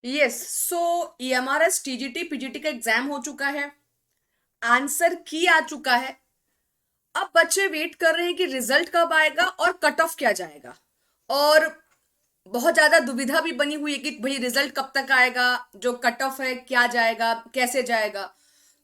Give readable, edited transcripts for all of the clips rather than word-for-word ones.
Yes. सो EMRS TGT PGT का exam हो चुका है। आंसर की आ चुका है। अब बच्चे वेट कर रहे हैं कि रिजल्ट कब आएगा और कट ऑफ क्या जाएगा। और बहुत ज्यादा दुविधा भी बनी हुई है कि भाई रिजल्ट कब तक आएगा, जो कट ऑफ है क्या जाएगा, कैसे जाएगा।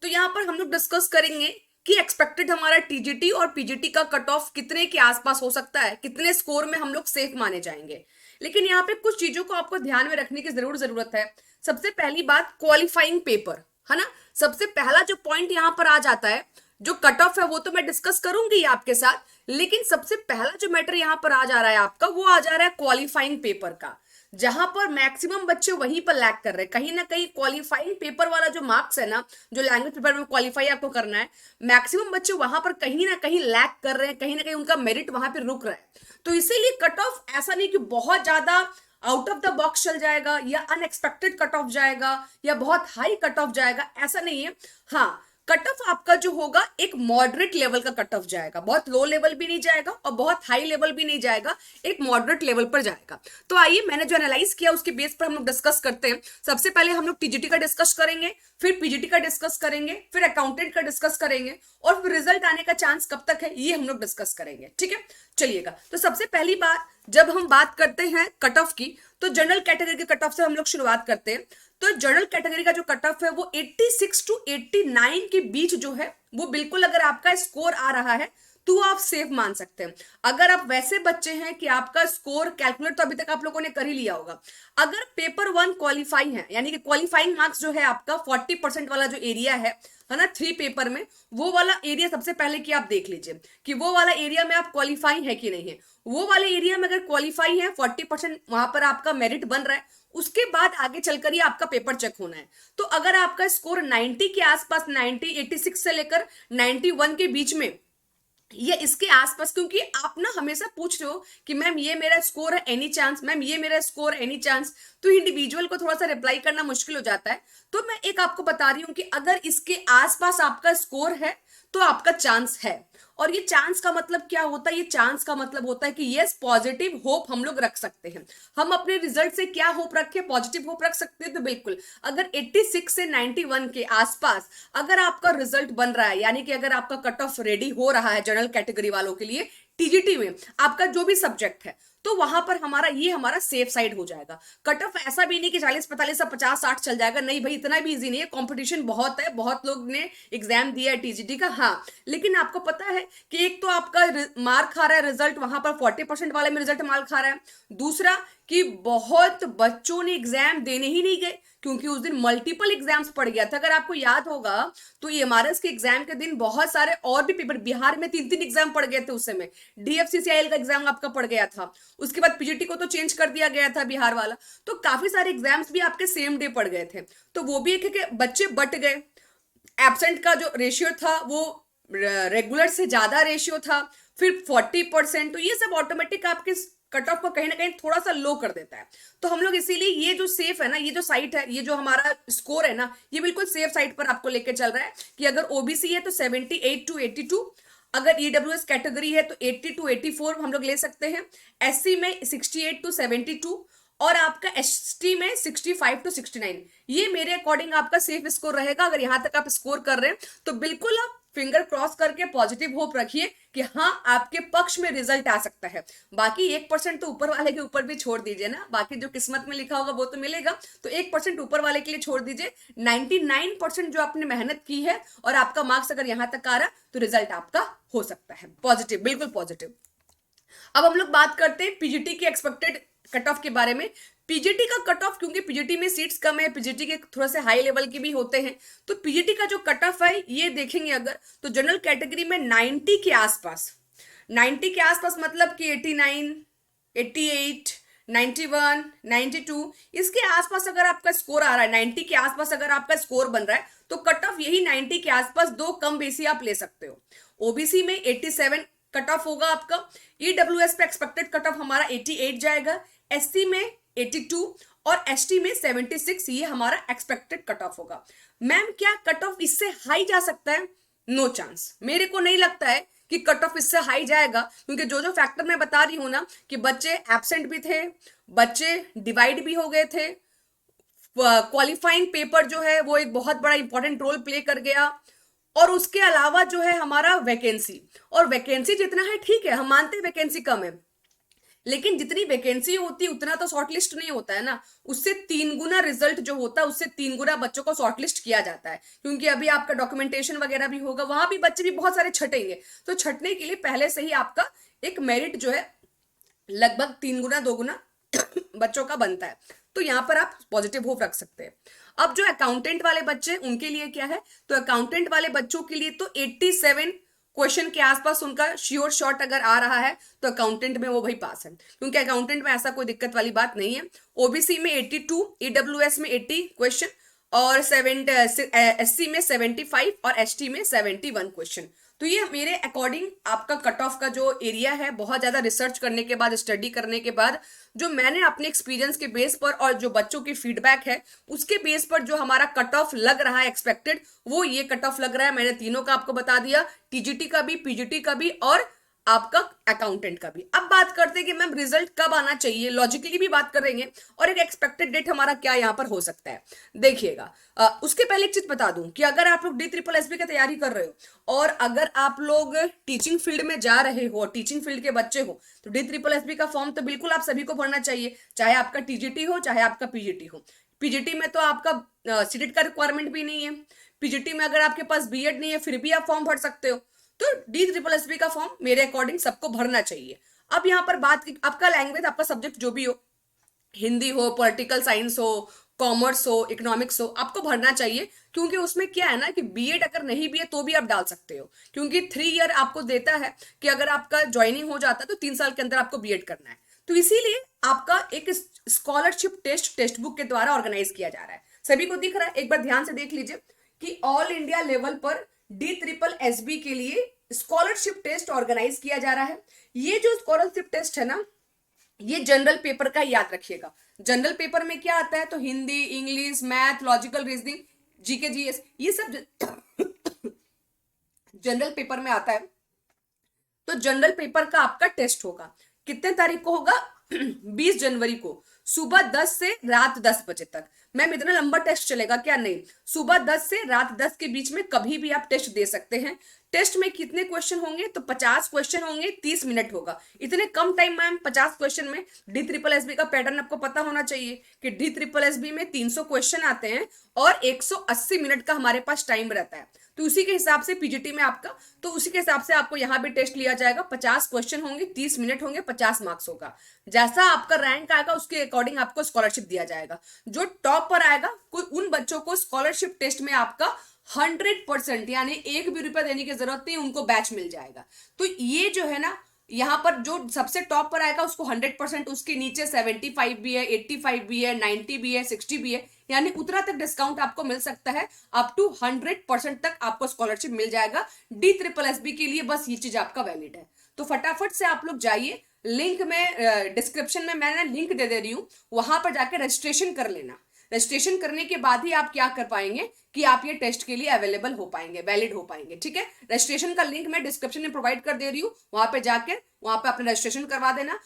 तो यहाँ पर हम लोग डिस्कस करेंगे कि एक्सपेक्टेड हमारा TGT और PGT का कट ऑफ कितने के आसपास हो सकता है, कितने स्कोर में हम लोग सेफ माने जाएंगे। लेकिन यहाँ पे कुछ चीजों को आपको ध्यान में रखने की जरूरत है। सबसे पहली बात, क्वालिफाइंग पेपर है ना। सबसे पहला जो पॉइंट यहाँ पर आ जाता है, जो कट ऑफ है वो तो मैं डिस्कस करूंगी आपके साथ, लेकिन सबसे पहला जो मैटर यहां पर आ जा रहा है आपका, वो आ जा रहा है क्वालिफाइंग पेपर का। जहां पर मैक्सिमम बच्चे वहीं पर लैग कर रहे हैं। कहीं ना कहीं क्वालिफाइंग पेपर वाला जो मार्क्स है ना, जो लैंग्वेज पेपर में क्वालिफाई आपको करना है, मैक्सिमम बच्चे वहां पर कहीं ना कहीं लैग कर रहे हैं, कहीं ना कहीं उनका मेरिट वहां पर रुक रहा है। तो इसीलिए कट ऑफ ऐसा नहीं कि बहुत ज्यादा आउट ऑफ द बॉक्स चल जाएगा या अनएक्सपेक्टेड कट ऑफ जाएगा या बहुत हाई कट ऑफ जाएगा, ऐसा नहीं है। हाँ, कट ऑफ आपका जो होगा एक मॉडरेट लेवल का कट ऑफ जाएगा। बहुत लो लेवल भी नहीं जाएगा और बहुत हाई लेवल भी नहीं जाएगा, एक मॉडरेट लेवल पर जाएगा। तो आइए, मैंने जो एनालाइज किया उसके बेस पर हम लोग डिस्कस करते हैं। सबसे पहले हम लोग TGT का डिस्कस करेंगे, फिर PGT का डिस्कस करेंगे, फिर अकाउंटेंट का डिस्कस करेंगे, और फिर रिजल्ट आने का चांस कब तक है ये हम लोग डिस्कस करेंगे। ठीक है, चलिएगा। तो सबसे पहली बात, जब हम बात करते हैं कट ऑफ की, तो जनरल कैटेगरी के कट ऑफ से हम लोग शुरुआत करते हैं। तो जनरल कैटेगरी का जो कट ऑफ है वो 86 टू 89 के बीच जो है, वो बिल्कुल अगर आपका स्कोर आ रहा है तो आप सेफ मान सकते हैं। अगर आप वैसे बच्चे हैं कि आपका स्कोर कैलकुलेट तो अभी तक आप लोगों ने कर ही लिया होगा। अगर पेपर 1 क्वालिफाई है, यानी कि क्वालिफाइंग मार्क्स जो है आपका 40% वाला जो एरिया है ना, 3 पेपर में, वो वाला एरिया सबसे पहले कि आप देख लीजिए कि वो वाला एरिया में आप क्वालिफाई है कि नहीं है। वो वाले एरिया में अगर क्वालिफाई है, 40% वहां पर आपका मेरिट बन रहा है, उसके बाद आगे चलकर ही आपका पेपर चेक होना है। तो अगर आपका स्कोर 90 के आसपास, 90 86 से लेकर 91 के बीच में, ये इसके आसपास, क्योंकि आप ना हमेशा पूछ रहे हो कि मैम ये मेरा स्कोर है एनी चांस, मैम ये मेरा स्कोर एनी चांस, तो इंडिविजुअल को थोड़ा सा रिप्लाई करना मुश्किल हो जाता है। तो मैं एक आपको बता रही हूं कि अगर इसके आसपास आपका स्कोर है तो आपका चांस है। और ये चांस का मतलब क्या होता है? ये चांस का मतलब होता है कि यस, पॉजिटिव होप हम लोग रख सकते हैं। हम अपने रिजल्ट से क्या होप रखे? पॉजिटिव होप रख सकते हैं। तो बिल्कुल, अगर 86 से 91 के आसपास अगर आपका रिजल्ट बन रहा है, यानी कि अगर आपका कट ऑफ रेडी हो रहा है जनरल कैटेगरी वालों के लिए, TGT में आपका जो भी सब्जेक्ट है, तो वहां पर हमारा सेफ साइड हो जाएगा। कट ऑफ ऐसा भी नहीं कि 40 45 सब 50 60 चल जाएगा, नहीं भाई, इतना भी इजी नहीं है। कंपटीशन बहुत है, बहुत लोग ने एग्जाम दिया है TGT का। हाँ, लेकिन आपको पता है कि एक तो आपका मार खा रहा है रिजल्ट, वहां पर 40% वाले में रिजल्ट मार खा रहा है। दूसरा कि बहुत बच्चों ने एग्जाम देने ही नहीं गए, क्योंकि उस दिन मल्टीपल एग्जाम्स पड़ गया था। अगर आपको याद होगा तो EMRS के एग्जाम के दिन बहुत सारे और भी पेपर, बिहार में 3 3 एग्जाम पड़ गए थे उस समय। DFCCIL का एग्जाम आपका पड़ गया था, उसके बाद PGT को तो चेंज कर दिया गया था बिहार वाला। तो काफी सारे एग्जाम्स भी आपके सेम डे पड़ गए थे। तो वो भी एक है कि बच्चे बट गए। एब्सेंट का जो रेशियो था वो रेगुलर से ज्यादा रेशियो था, फिर 40%। तो ये सब ऑटोमेटिक आपके कट ऑफ को कहीं ना कहीं थोड़ा सा लो कर देता है। तो हम लोग इसीलिए ये जो सेफ है ना, ये जो साइट है, ये जो हमारा स्कोर है ना, ये बिल्कुल सेफ साइट पर आपको लेके चल रहा है कि अगर OBC है तो 78 टू 82, अगर EWS कैटेगरी है तो 80 टू 84 हम लोग ले सकते हैं, SC में 68 टू 72, और आपका ST में 65 टू 69। ये मेरे अकॉर्डिंग आपका सेफ स्कोर रहेगा। अगर यहां तक आप स्कोर कर रहे हैं तो बिल्कुल आप फिंगर क्रॉस करके पॉजिटिव होप रखिए कि हाँ, आपके पक्ष में रिजल्ट आ सकता है। बाकी 1% तो ऊपर वाले के ऊपर भी छोड़ दीजिए ना, बाकी जो किस्मत में लिखा होगा वो तो मिलेगा। तो 1% ऊपर वाले के लिए छोड़ दीजिए। 99% जो आपने मेहनत की है और आपका मार्क्स अगर यहां तक आ रहा तो रिजल्ट आपका हो सकता है पॉजिटिव, बिल्कुल पॉजिटिव। अब हम लोग बात करते हैं PGT के एक्सपेक्टेड कट ऑफ के बारे में। PGT का कट ऑफ, क्योंकि PGT में सीट्स कम है, PGT के थोड़ा से हाई लेवल के भी होते हैं, तो PGT का जो कट ऑफ है ये देखेंगे अगर, तो जनरल कैटेगरी में 90 के आसपास, 90 के आसपास मतलब कि 89 88 91 92, इसके आसपास अगर आपका स्कोर आ रहा है, 90 के आसपास अगर आपका स्कोर बन रहा है, तो कट ऑफ यही 90 के आसपास, दो कम बेसी आप ले सकते हो। OBC में 87 कट ऑफ होगा आपका। EWS पे एक्सपेक्टेड कट ऑफ हमारा 88 जाएगा, SC में 82 और ST में 76, ये हमारा एक्सपेक्टेड कट ऑफ होगा। मैम क्या कट ऑफ इससे हाई जा सकता है? नो चांस, मेरे को नहीं लगता है कि कट ऑफ इससे हाई जाएगा, क्योंकि जो जो फैक्टर मैं बता रही हूं ना, कि बच्चे एब्सेंट भी थे, बच्चे डिवाइड भी हो गए थे, क्वालिफाइंग पेपर जो है वो एक बहुत बड़ा इंपॉर्टेंट रोल प्ले कर गया। और उसके अलावा जो है हमारा वैकेंसी, और वैकेंसी जितना है ठीक है, हम मानते हैं वैकेंसी कम है, लेकिन जितनी वैकेंसी होती है उतना तो शॉर्टलिस्ट नहीं होता है ना। उससे 3 गुना रिजल्ट जो होता है, उससे 3 गुना बच्चों को शॉर्टलिस्ट किया जाता है, क्योंकि अभी आपका डॉक्यूमेंटेशन वगैरह भी होगा, वहां भी बच्चे भी बहुत सारे छटेंगे। तो छटने के लिए पहले से ही आपका एक मेरिट जो है लगभग 3 गुना 2 गुना बच्चों का बनता है। तो यहाँ पर आप पॉजिटिव होप रख सकते हैं। अब जो अकाउंटेंट वाले बच्चे उनके लिए क्या है, तो अकाउंटेंट वाले बच्चों के लिए तो 87 क्वेश्चन के आसपास उनका श्योर शॉट अगर आ रहा है तो अकाउंटेंट में वो भाई पास है, क्योंकि अकाउंटेंट में ऐसा कोई दिक्कत वाली बात नहीं है। ओबीसी में 82, ईडब्ल्यूएस में 80 क्वेश्चन, और 70 एससी में 75 और एसटी में 71 क्वेश्चन। तो ये मेरे अकॉर्डिंग आपका कट ऑफ का जो एरिया है, बहुत ज्यादा रिसर्च करने के बाद, स्टडी करने के बाद, जो मैंने अपने एक्सपीरियंस के बेस पर और जो बच्चों की फीडबैक है उसके बेस पर जो हमारा कट ऑफ लग रहा है एक्सपेक्टेड, वो ये कट ऑफ लग रहा है। मैंने तीनों का आपको बता दिया, टीजीटी का भी, पीजीटी का भी और आपका अकाउंटेंट का भी। अब बात करते हैं कि मैम रिजल्ट कब आना चाहिए, लॉजिकली भी बात करेंगे, और एक एक्सपेक्टेड डेट हमारा क्या यहाँ पर हो सकता है। देखिएगा, उसके पहले एक चीज बता दूं कि अगर आप लोग DSSB की तैयारी कर रहे हो और अगर आप लोग टीचिंग फील्ड में जा रहे हो, टीचिंग फील्ड के बच्चे हो, तो DSSB का फॉर्म तो बिल्कुल आप सभी को भरना चाहिए, चाहे आपका टीजीटी हो चाहे आपका पीजीटी हो। पीजीटी में तो आपका सीटेट का रिक्वायरमेंट भी नहीं है। पीजीटी में अगर आपके पास बीएड नहीं है फिर भी आप फॉर्म भर सकते हो। तो DSSB का फॉर्म मेरे अकॉर्डिंग सबको भरना चाहिए। अब यहाँ पर बात की, आपका लैंग्वेज, आपका सब्जेक्ट जो भी हो, हिंदी हो, पॉलिटिकल साइंस हो, कॉमर्स हो, इकोनॉमिक्स हो, आपको भरना चाहिए, क्योंकि उसमें क्या है ना कि बीएड अगर नहीं भी है तो भी आप डाल सकते हो, क्योंकि 3 ईयर आपको देता है कि अगर आपका ज्वाइनिंग हो जाता है तो 3 साल के अंदर आपको बीएड करना है। तो इसीलिए आपका एक स्कॉलरशिप टेस्ट बुक के द्वारा ऑर्गेनाइज किया जा रहा है। सभी को दिख रहा है, एक बार ध्यान से देख लीजिए कि ऑल इंडिया लेवल पर DSSB के लिए स्कॉलरशिप टेस्ट ऑर्गेनाइज किया जा रहा है। ये जो स्कॉलरशिप टेस्ट है ना, ये जनरल पेपर का याद रखिएगा। जनरल पेपर में क्या आता है, तो Hindi, English, math, logical reasoning, GK, GS, ये सब जनरल पेपर में आता है। तो जनरल पेपर का आपका टेस्ट होगा, कितने तारीख को होगा 20 जनवरी को, सुबह 10 से रात 10 बजे तक। मैम इतना लंबा टेस्ट चलेगा क्या? नहीं, सुबह 10 से रात 10 के बीच में कभी भी आप टेस्ट दे सकते हैं। टेस्ट में कितने क्वेश्चन होंगे, तो 50 क्वेश्चन होंगे, 30 मिनट होगा। इतने कम टाइम मैम 50 क्वेश्चन में? DSSB का पैटर्न आपको पता होना चाहिए कि DSSB में 300 क्वेश्चन आते हैं और 180 मिनट का हमारे पास टाइम रहता है। तो उसी के हिसाब से पीजीटी में आपका, तो उसी के हिसाब से आपको यहाँ भी टेस्ट लिया जाएगा। 50 क्वेश्चन होंगे, 30 मिनट होंगे, 50 मार्क्स होगा। जैसा आपका रैंक आएगा उसके अकॉर्डिंग आपको स्कॉलरशिप दिया जाएगा। जो टॉप पर आएगा, कोई उन बच्चों को स्कॉलरशिप टेस्ट में आपका 100%, यानी 1 भी रुपया देने की जरूरत नहीं, उनको बैच मिल जाएगा। तो ये जो है ना, यहाँ पर जो सबसे टॉप पर आएगा उसको 100%, उसके नीचे 75 भी है, 85 भी है, 90 भी है, 60 भी है, यानी उतना तक डिस्काउंट आपको मिल सकता है। अप टू 100% तक आपको स्कॉलरशिप मिल जाएगा। DSSB के लिए बस ये चीज आपका वैलिड है। तो फटाफट से आप लोग जाइए, लिंक में डिस्क्रिप्शन में मैंने लिंक दे रही हूँ, वहां पर जाकर रजिस्ट्रेशन कर लेना। रजिस्ट्रेशन करने के बाद ही आप क्या कर पाएंगे कि आप ये टेस्ट के लिए अवेलेबल हो पाएंगे, वैलिड हो पाएंगे। ठीक है, रजिस्ट्रेशन का लिंक मैं डिस्क्रिप्शन में प्रोवाइड कर दे रही हूँ, वहां पे जाकर वहां पे अपना रजिस्ट्रेशन करवा देना।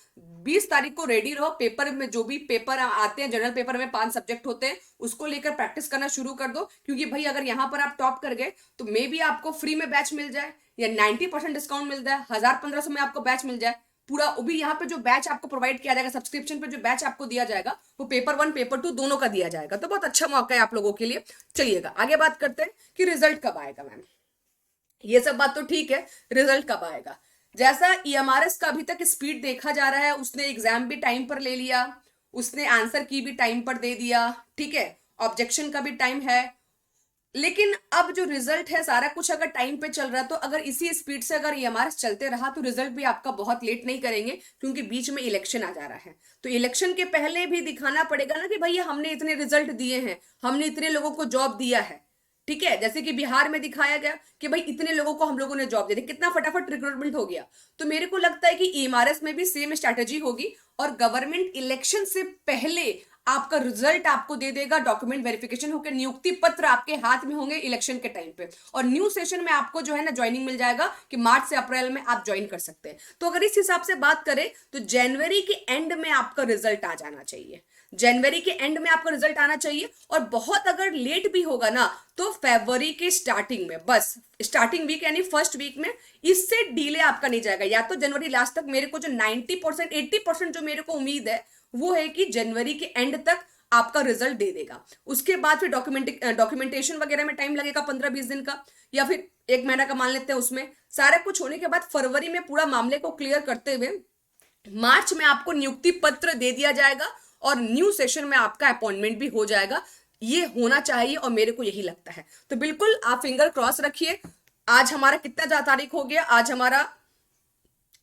20 तारीख को रेडी रहो। पेपर में जो भी पेपर आते हैं, जनरल पेपर में 5 सब्जेक्ट होते हैं, उसको लेकर प्रैक्टिस करना शुरू कर दो, क्योंकि भाई अगर यहाँ पर आप टॉप कर गए तो मे बी आपको फ्री में बैच मिल जाए या 90% डिस्काउंट मिल जाए, 1000-1500 में आपको बैच मिल जाए पूरा। वो भी यहाँ पे जो बैच आपको प्रोवाइड किया जाएगा, सब्सक्रिप्शन पे जो बैच आपको दिया जाएगा, वो पेपर 1 पेपर 2 दोनों का दिया जाएगा। तो बहुत अच्छा मौका है आप लोगों के लिए। चलिएगा आगे बात करते हैं कि रिजल्ट कब आएगा। मैम ये सब बात तो ठीक है, रिजल्ट कब आएगा? जैसा EMRS का अभी तक स्पीड देखा जा रहा है, उसने एग्जाम भी टाइम पर ले लिया, उसने आंसर की भी टाइम पर दे दिया, ठीक है, ऑब्जेक्शन का भी टाइम है। लेकिन अब जो रिजल्ट है, सारा कुछ अगर टाइम पे चल रहा है, तो अगर इसी स्पीड से अगर EMRS चलते रहा तो रिजल्ट भी आपका बहुत लेट नहीं करेंगे, क्योंकि बीच में इलेक्शन आ जा रहा है। तो इलेक्शन के पहले भी दिखाना पड़ेगा ना कि भैया हमने इतने रिजल्ट दिए हैं, हमने इतने लोगों को जॉब दिया है। ठीक है, जैसे कि बिहार में दिखाया गया कि भाई इतने लोगों को हम लोगों ने जॉब दे दी, कितना फटाफट रिक्रूटमेंट हो गया। तो मेरे को लगता है कि EMRS में भी सेम स्ट्रैटेजी होगी, और गवर्नमेंट इलेक्शन से पहले आपका रिजल्ट आपको दे देगा, डॉक्यूमेंट वेरिफिकेशन होकर नियुक्ति पत्र आपके हाथ में होंगे इलेक्शन के टाइम पे, और न्यू सेशन में आपको जो है ना ज्वाइनिंग मिल जाएगा कि मार्च से अप्रैल में आप ज्वाइन कर सकते हैं। तो अगर इस हिसाब से बात करें तो जनवरी के एंड में आपका रिजल्ट आ जाना चाहिए। जनवरी के एंड में आपका रिजल्ट आना चाहिए, और बहुत अगर लेट भी होगा ना तो फरवरी के स्टार्टिंग में, बस स्टार्टिंग वीक यानी फर्स्ट वीक में, इससे डिले आपका नहीं जाएगा। या तो जनवरी लास्ट तक, मेरे को जो 90% 80% जो मेरे को उम्मीद है वो है कि जनवरी के एंड तक आपका रिजल्ट दे देगा। उसके बाद फिर डॉक्यूमेंटेशन वगैरह में टाइम लगेगा 15-20 दिन का, या फिर 1 महीना का मान लेते हैं। उसमें सारा कुछ होने के बाद फरवरी में पूरा मामले को क्लियर करते हुए मार्च में आपको नियुक्ति पत्र दे दिया जाएगा और न्यू सेशन में आपका अपॉइंटमेंट भी हो जाएगा। ये होना चाहिए और मेरे को यही लगता है। तो बिल्कुल आप फिंगर क्रॉस रखिए। आज हमारा कितना तारीख हो गया? आज हमारा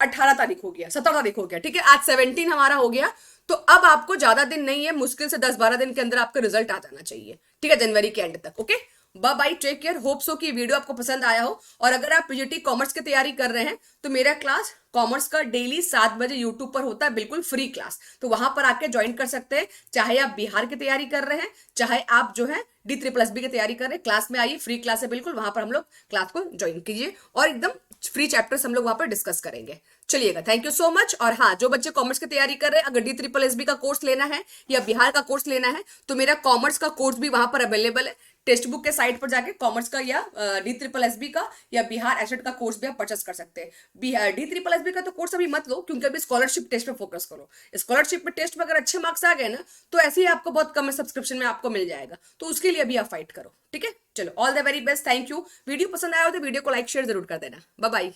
18 तारीख हो गया, 17 तारीख हो गया, ठीक है। आज 17 हमारा हो गया। तो अब आपको ज्यादा दिन नहीं है, मुश्किल से 10-12 दिन के अंदर आपका रिजल्ट आ जाना चाहिए, ठीक है, जनवरी के एंड तक। Okay, bye bye, take care. Hope so कि वीडियो आपको पसंद आया हो। और अगर आप पीजीटी कॉमर्स की तैयारी कर रहे हैं तो मेरा क्लास कॉमर्स का डेली 7 बजे यूट्यूब पर होता है, बिल्कुल फ्री क्लास। तो वहां पर आके ज्वाइन कर सकते हैं, चाहे आप बिहार की तैयारी कर रहे हैं, चाहे आप जो है D3+B की तैयारी कर रहे हैं। क्लास में आइए, फ्री क्लास है बिल्कुल, वहां पर हम लोग क्लास को ज्वाइन कीजिए और एकदम फ्री चैप्टर्स हम लोग वहां पर डिस्कस करेंगे। चलिएगा, थैंक यू सो मच। और हाँ, जो बच्चे कॉमर्स की तैयारी कर रहे हैं, अगर D3+B का कोर्स लेना है या बिहार का कोर्स लेना है तो मेरा कॉमर्स का कोर्स भी वहां पर अवेलेबल है। टेक्स्ट बुक के साइट पर जाके कॉमर्स का या D3+B का या बिहार एसेट का कोर्स भी आप परचेस कर सकते हैं। D3+B का तो कोर्स अभी मत लो, क्योंकि अभी स्कॉलरशिप टेस्ट पे फोकस करो। स्कॉलरशिप में टेस्ट में अगर अच्छे मार्क्स आ गए ना तो ऐसे ही आपको बहुत कम सब्सक्रिप्शन में आपको मिल जाएगा। तो उसके लिए अभी आप फाइट करो, ठीक है। चलो, all the very best, thank you. Video पसंद आया हो तो वीडियो को लाइक शेयर जरूर कर देना। Bye bye.